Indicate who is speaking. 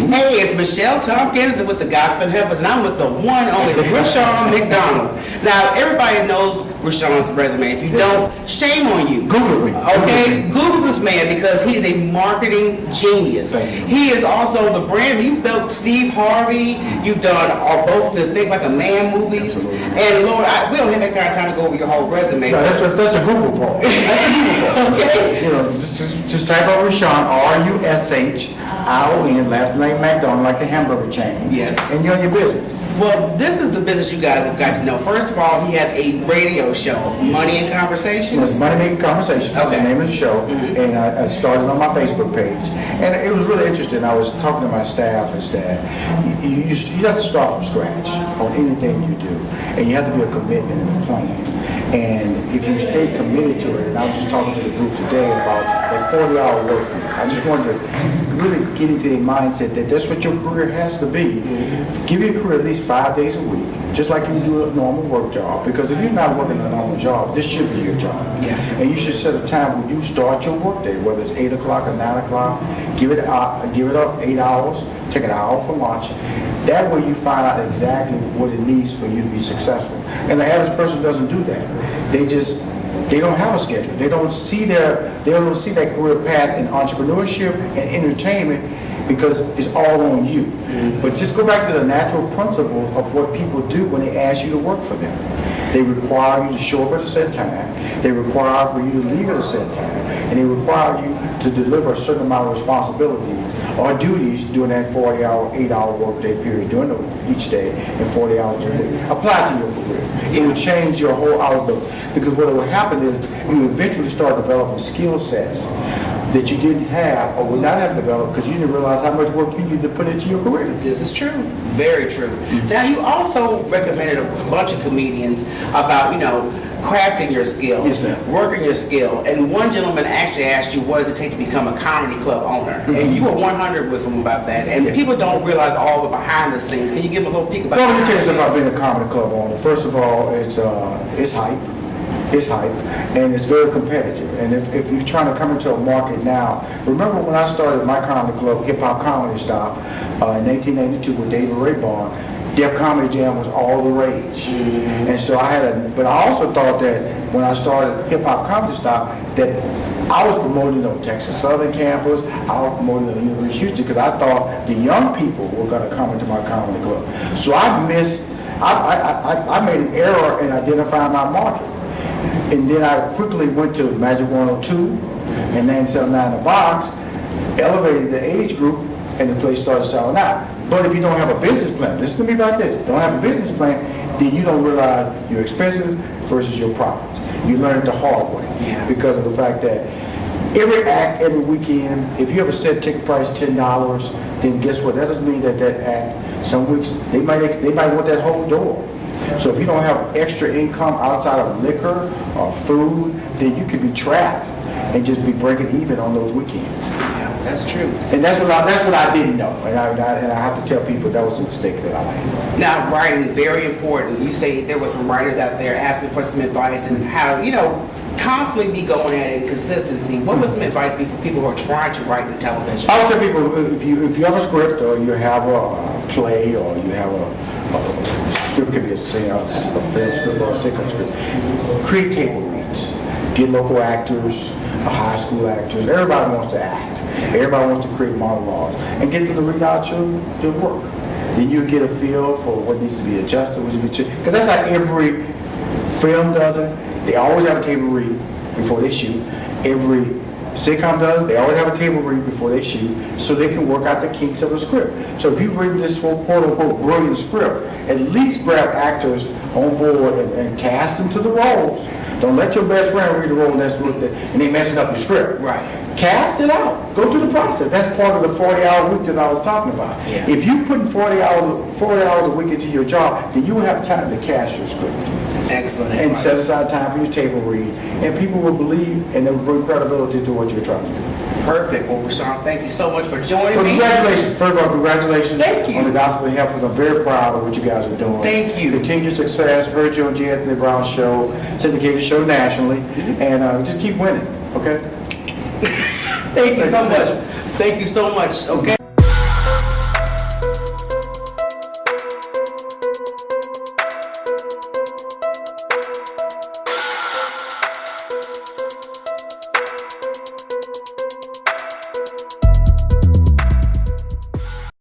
Speaker 1: Hey, it's Michelle Tompkins with the Gossip Heifers, and I'm with the one only Rushion McDonald. Now, everybody knows Rushion's resume. If you don't, shame on you.
Speaker 2: Google me.
Speaker 1: Okay? Google this man because he is a marketing genius. He is also the brand. You built Steve Harvey. You've done both the Think Like a Man movies.
Speaker 2: Absolutely.
Speaker 1: And Lord, we don't have that kind of time to go over your whole resume.
Speaker 2: No, that's the Google part. That's the Google part.
Speaker 1: Okay?
Speaker 2: You know, just type out Rushion, Rushion, last name McDonald, like the hamburger chain.
Speaker 1: Yes.
Speaker 2: And you're in your business.
Speaker 1: Well, this is the business you guys have got to know. First of all, he has a radio show, Money and Conversations.
Speaker 2: It's Money Making Conversation. That's
Speaker 1: Okay.
Speaker 2: the name of the show. And I started on my Facebook page. And it was really interesting. I was talking to my staff and you have to start from scratch on anything you do. And you have to be a commitment and a plan. And if you stay committed to it, and I was just talking to the group today about that 40-hour work week. I just wanted to really get into the mindset that that's what your career has to be. Give your career at least 5 days a week, just like you do a normal work job. Because if you're not working a normal job, this should be your job.
Speaker 1: Yeah.
Speaker 2: And you should set a time when you start your work day, whether it's 8 o'clock or 9 o'clock. Give it up 8 hours, take an hour for lunch. That way you find out exactly what it needs for you to be successful. And the average person doesn't do that. They don't have a schedule. They don't see their career path in entrepreneurship and entertainment because it's all on you. But just go back to the natural principles of what people do when they ask you to work for them. They require you to show up at a set time. They require for you to leave at a set time. And they require you to deliver a certain amount of responsibility or duties during that 40-hour, 8-hour workday period during each day and 40 hours a week. Apply to your career. It will change your whole outlook because what will happen is you eventually start developing skill sets that you didn't have or would not have developed because you didn't realize how much work you need to put into your career.
Speaker 1: This is true. Very true. Now, you also recommended a bunch of comedians about, crafting your skill,
Speaker 2: Yes, ma'am.
Speaker 1: working your skill. And one gentleman actually asked you, what does it take to become a comedy club owner? And you were 100 with him about that. And
Speaker 2: Yes.
Speaker 1: people don't realize all the behind the scenes. Can you give them a little peek about
Speaker 2: Well, let me tell you something about
Speaker 1: behind
Speaker 2: being a comedy club owner. First of all, it's hype. It's hype, and it's very competitive. And if you're trying to come into a market now, remember when I started my comedy club, Hip Hop Comedy Stop, in 1982 with David Ray Barn, Def Comedy Jam was all the rage. And so but I also thought that when I started Hip Hop Comedy Stop, that I was promoting on Texas Southern campus, I was promoting on University of Houston because I thought the young people were going to come into my comedy club. So I made an error in identifying my market. And then I quickly went to Magic 102 and 979 The Box, elevated the age group, and the place started selling out. But if you don't have a business plan, listen to me about this, don't have a business plan, then you don't realize your expenses versus your profits. You learn it the hard way because of the fact that every act, every weekend, if you have a set ticket price $10, then guess what? That doesn't mean that act, some weeks, they might want that whole door. So if you don't have extra income outside of liquor or food, then you could be trapped and just be breaking even on those weekends.
Speaker 1: Yeah, that's true.
Speaker 2: And that's what I didn't know. And I have to tell people that was a mistake that I made.
Speaker 1: Now, writing, very important. You say there were some writers out there asking for some advice and how, constantly be going at it in consistency. What would some advice be for people who are trying to write in television?
Speaker 2: I would tell people if you have a script or you have a play or you have a script, could be a film script or a sitcom script, create table reads. Get local actors, high school actors. Everybody wants to act. Everybody wants to create monologues and get them to read out your work. Then you get a feel for what needs to be adjusted, what needs to be changed. Because that's how every film does it. They always have a table read before they shoot. Every sitcom does it. They always have a table read before they shoot so they can work out the kinks of the script. So if you've written this quote-unquote brilliant script, at least grab actors on board and cast them to the roles. Don't let your best friend read the role and they messing up your script.
Speaker 1: Right.
Speaker 2: Cast it out. Go through the process. That's part of the 40-hour week that I was talking about.
Speaker 1: Yeah.
Speaker 2: If you put 40 hours a week into your job, then you will have time to cast your script.
Speaker 1: Excellent.
Speaker 2: And
Speaker 1: advice.
Speaker 2: set aside time for your table read. And people will believe and they will bring credibility to what you're trying to do.
Speaker 1: Perfect. Well, Rushion, thank you so much for joining
Speaker 2: Well,
Speaker 1: me.
Speaker 2: congratulations. First of all, congratulations
Speaker 1: Thank you.
Speaker 2: on the Gossip Heifers. I'm very proud of what you guys are doing.
Speaker 1: Thank you.
Speaker 2: Continued success. Heard you on J. Anthony Brown show, syndicated show nationally, and just keep winning, okay?
Speaker 1: Thank you so much. Thank you so much. Okay.